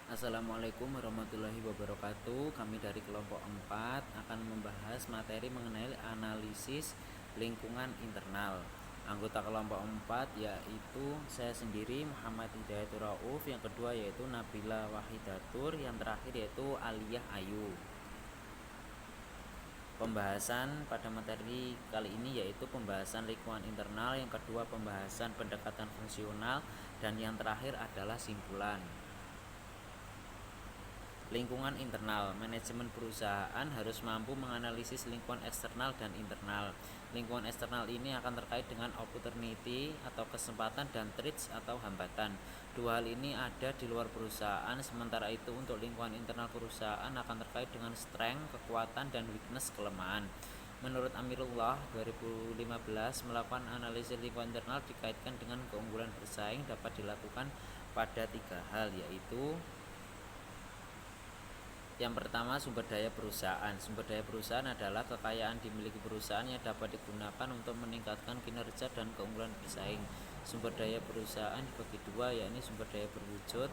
Assalamualaikum warahmatullahi wabarakatuh. Kami dari kelompok 4 akan membahas materi mengenai analisis lingkungan internal. Anggota kelompok 4 yaitu saya sendiri Muhammad Hidayatur Rauf, yang kedua yaitu Nabila Wahidatur, yang terakhir yaitu Aliyah Ayu. Pembahasan pada materi kali ini yaitu pembahasan lingkungan internal, yang kedua pembahasan pendekatan fungsional, dan yang terakhir adalah simpulan. Lingkungan internal. Manajemen perusahaan harus mampu menganalisis lingkungan eksternal dan internal. Lingkungan eksternal ini akan terkait dengan opportunity atau kesempatan dan threats atau hambatan. Dua hal ini ada di luar perusahaan, sementara itu untuk lingkungan internal perusahaan akan terkait dengan strength, kekuatan, dan weakness, kelemahan. Menurut Amirullah 2015, melakukan analisis lingkungan internal dikaitkan dengan keunggulan bersaing dapat dilakukan pada 3 hal, yaitu yang pertama, sumber daya perusahaan. Sumber daya perusahaan adalah kekayaan dimiliki perusahaan yang dapat digunakan untuk meningkatkan kinerja dan keunggulan bersaing. Sumber daya perusahaan dibagi dua, yakni sumber daya berwujud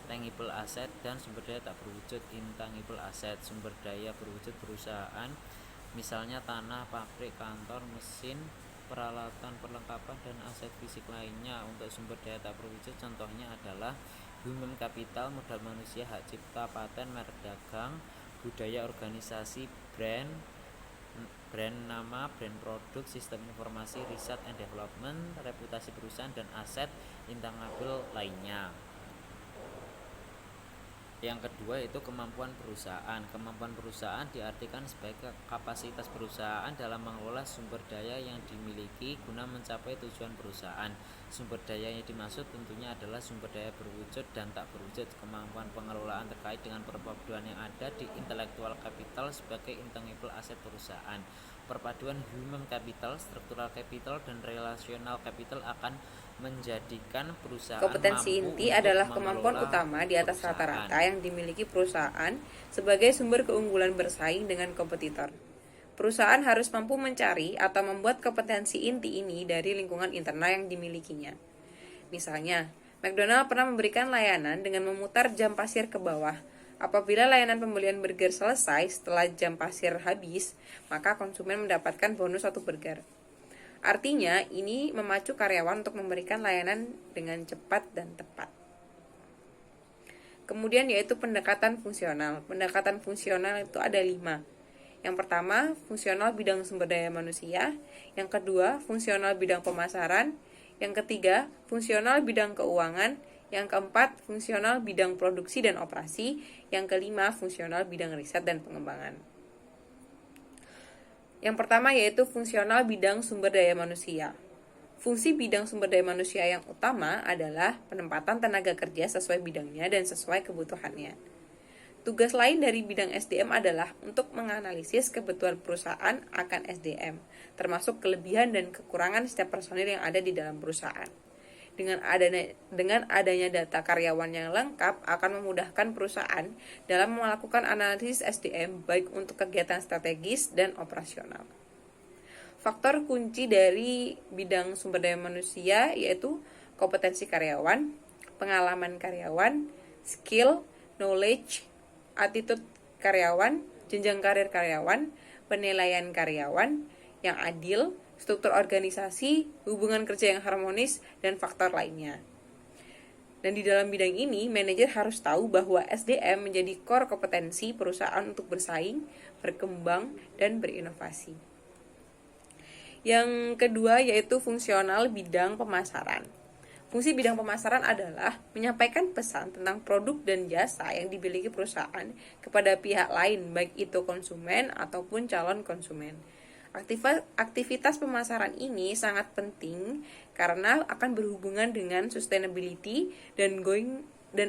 tangible asset dan sumber daya tak berwujud intangible asset. Sumber daya berwujud perusahaan misalnya tanah, pabrik, kantor, mesin, peralatan, perlengkapan, dan aset fisik lainnya. Untuk sumber daya tak berwujud contohnya adalah human capital, modal manusia, hak cipta, paten, merek dagang, budaya organisasi, brand nama, brand produk, sistem informasi, research and development, reputasi perusahaan, dan aset intangible lainnya. Yang kedua yaitu kemampuan perusahaan. Kemampuan perusahaan diartikan sebagai kapasitas perusahaan dalam mengelola sumber daya yang dimiliki guna mencapai tujuan perusahaan. Sumber daya yang dimaksud tentunya adalah sumber daya berwujud dan tak berwujud. Kemampuan pengelolaan terkait dengan perpaduan yang ada di intellectual capital sebagai intangible aset perusahaan. Perpaduan human capital, structural capital, dan relational capital akan menjadikan perusahaan Kompetensi mampu inti untuk adalah kemampuan utama di atas perusahaan. rata-rata yang dimiliki perusahaan sebagai sumber keunggulan bersaing dengan kompetitor. Perusahaan harus mampu mencari atau membuat kompetensi inti ini dari lingkungan internal yang dimilikinya. Misalnya, McDonald pernah memberikan layanan dengan memutar jam pasir ke bawah. Apabila layanan pembelian burger selesai setelah jam pasir habis, maka konsumen mendapatkan bonus 1 burger. Artinya, ini memacu karyawan untuk memberikan layanan dengan cepat dan tepat. Kemudian yaitu pendekatan fungsional. Pendekatan fungsional itu ada 5. Yang pertama, fungsional bidang sumber daya manusia. Yang kedua, fungsional bidang pemasaran. Yang ketiga, fungsional bidang keuangan. Yang keempat, fungsional bidang produksi dan operasi. Yang kelima, fungsional bidang riset dan pengembangan. Yang pertama yaitu fungsional bidang sumber daya manusia. Fungsi bidang sumber daya manusia yang utama adalah penempatan tenaga kerja sesuai bidangnya dan sesuai kebutuhannya. Tugas lain dari bidang SDM adalah untuk menganalisis kebutuhan perusahaan akan SDM, termasuk kelebihan dan kekurangan setiap personil yang ada di dalam perusahaan. Dengan adanya data karyawan yang lengkap akan memudahkan perusahaan dalam melakukan analisis SDM baik untuk kegiatan strategis dan operasional. Faktor kunci dari bidang sumber daya manusia yaitu kompetensi karyawan, pengalaman karyawan, skill, knowledge, attitude karyawan, jenjang karir karyawan, penilaian karyawan yang adil, struktur organisasi, hubungan kerja yang harmonis, dan faktor lainnya. Dan di dalam bidang ini, manajer harus tahu bahwa SDM menjadi core kompetensi perusahaan untuk bersaing, berkembang, dan berinovasi. Yang kedua yaitu fungsional bidang pemasaran. Fungsi bidang pemasaran adalah menyampaikan pesan tentang produk dan jasa yang dimiliki perusahaan kepada pihak lain, baik itu konsumen ataupun calon konsumen. Aktivitas pemasaran ini sangat penting karena akan berhubungan dengan sustainability dan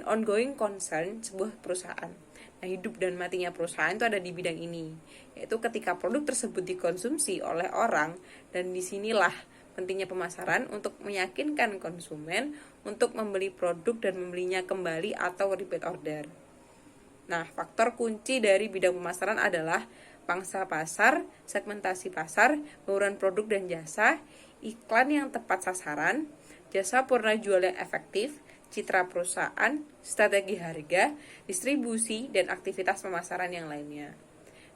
ongoing concern sebuah perusahaan. Nah, hidup dan matinya perusahaan itu ada di bidang ini, yaitu ketika produk tersebut dikonsumsi oleh orang, dan disinilah pentingnya pemasaran untuk meyakinkan konsumen untuk membeli produk dan membelinya kembali atau repeat order. Nah, faktor kunci dari bidang pemasaran adalah pangsa pasar, segmentasi pasar, bauran produk dan jasa, iklan yang tepat sasaran, jasa purna jual yang efektif, citra perusahaan, strategi harga, distribusi, dan aktivitas pemasaran yang lainnya.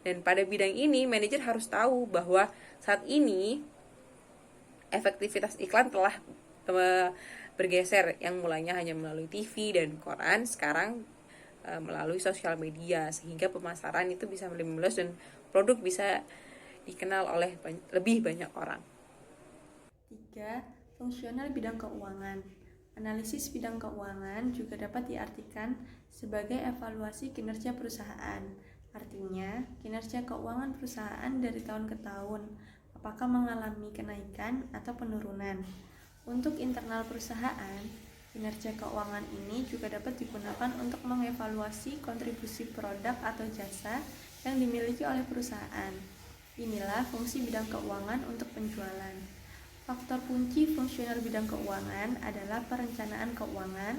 Dan pada bidang ini, manajer harus tahu bahwa saat ini efektivitas iklan telah bergeser, yang mulanya hanya melalui TV dan koran, sekarang melalui sosial media, sehingga pemasaran itu bisa lebih meluas dan produk bisa dikenal oleh lebih banyak orang. 3. Fungsional bidang keuangan. Analisis bidang keuangan juga dapat diartikan sebagai evaluasi kinerja perusahaan. Artinya, kinerja keuangan perusahaan dari tahun ke tahun, apakah mengalami kenaikan atau penurunan. Untuk internal perusahaan, kinerja keuangan ini juga dapat digunakan untuk mengevaluasi kontribusi produk atau jasa yang dimiliki oleh perusahaan. Inilah fungsi bidang keuangan untuk penjualan. Faktor kunci fungsional bidang keuangan adalah perencanaan keuangan,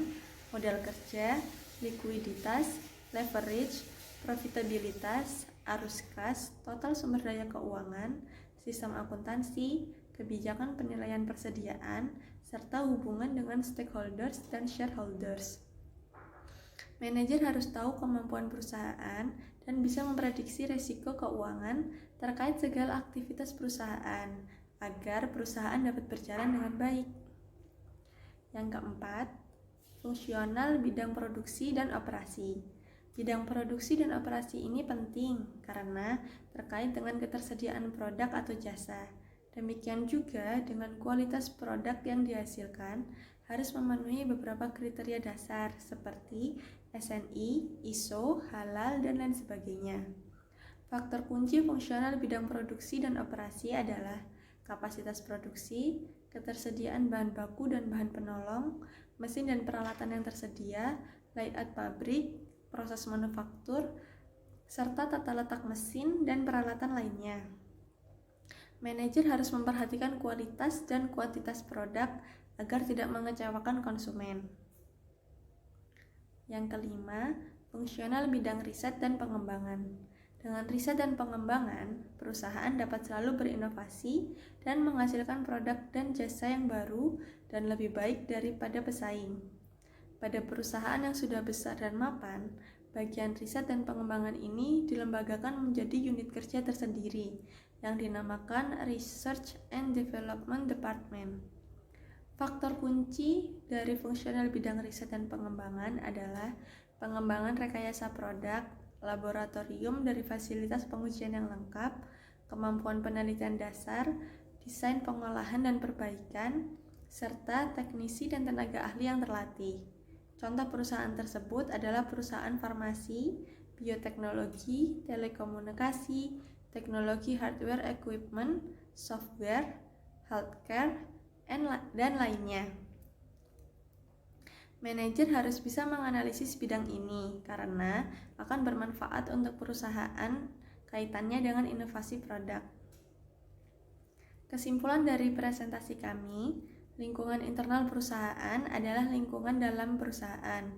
modal kerja, likuiditas, leverage, profitabilitas, arus kas, total sumber daya keuangan, sistem akuntansi, kebijakan penilaian persediaan, serta hubungan dengan stakeholders dan shareholders. Manajer harus tahu kemampuan perusahaan dan bisa memprediksi risiko keuangan terkait segala aktivitas perusahaan agar perusahaan dapat berjalan dengan baik. Yang keempat, fungsional bidang produksi dan operasi. Bidang produksi dan operasi ini penting karena terkait dengan ketersediaan produk atau jasa. Demikian juga dengan kualitas produk yang dihasilkan harus memenuhi beberapa kriteria dasar seperti SNI, ISO, halal, dan lain sebagainya. Faktor kunci fungsional bidang produksi dan operasi adalah kapasitas produksi, ketersediaan bahan baku dan bahan penolong, mesin dan peralatan yang tersedia, layout pabrik, proses manufaktur, serta tata letak mesin dan peralatan lainnya. Manajer harus memperhatikan kualitas dan kuantitas produk agar tidak mengecewakan konsumen. Yang kelima, fungsional bidang riset dan pengembangan. Dengan riset dan pengembangan, perusahaan dapat selalu berinovasi dan menghasilkan produk dan jasa yang baru dan lebih baik daripada pesaing. Pada perusahaan yang sudah besar dan mapan, bagian riset dan pengembangan ini dilembagakan menjadi unit kerja tersendiri yang dinamakan Research and Development Department. Faktor kunci dari fungsional bidang riset dan pengembangan adalah pengembangan rekayasa produk, laboratorium dari fasilitas pengujian yang lengkap, kemampuan penelitian dasar, desain pengolahan dan perbaikan, serta teknisi dan tenaga ahli yang terlatih. Contoh perusahaan tersebut adalah perusahaan farmasi, bioteknologi, telekomunikasi, teknologi hardware equipment, software, healthcare, dan lainnya. Manajer harus bisa menganalisis bidang ini karena akan bermanfaat untuk perusahaan kaitannya dengan inovasi produk. Kesimpulan dari presentasi kami, lingkungan internal perusahaan adalah lingkungan dalam perusahaan.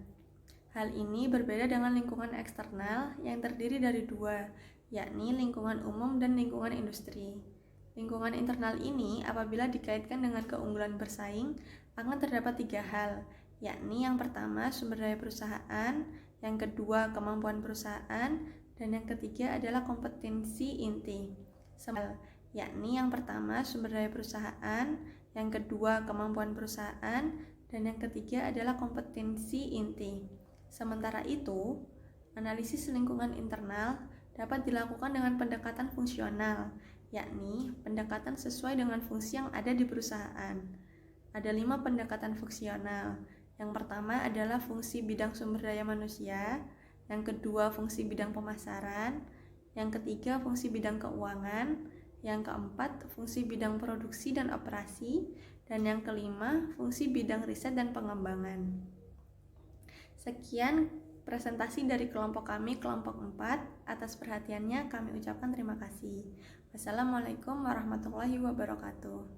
Hal ini berbeda dengan lingkungan eksternal yang terdiri dari dua, yakni lingkungan umum dan lingkungan industri. Lingkungan internal ini apabila dikaitkan dengan keunggulan bersaing akan terdapat tiga hal, yakni yang pertama sumber daya perusahaan, yang kedua kemampuan perusahaan, dan yang ketiga adalah kompetensi inti. Yakni yang pertama sumber daya perusahaan, yang kedua kemampuan perusahaan, dan yang ketiga adalah kompetensi inti. Sementara itu, analisis lingkungan internal dapat dilakukan dengan pendekatan fungsional, yakni pendekatan sesuai dengan fungsi yang ada di perusahaan. Ada 5 pendekatan fungsional. Yang pertama adalah fungsi bidang sumber daya manusia, yang kedua fungsi bidang pemasaran, yang ketiga fungsi bidang keuangan, yang keempat fungsi bidang produksi dan operasi, dan yang kelima fungsi bidang riset dan pengembangan. Sekian presentasi dari kelompok kami, kelompok 4. Atas perhatiannya kami ucapkan terima kasih. Wassalamualaikum warahmatullahi wabarakatuh.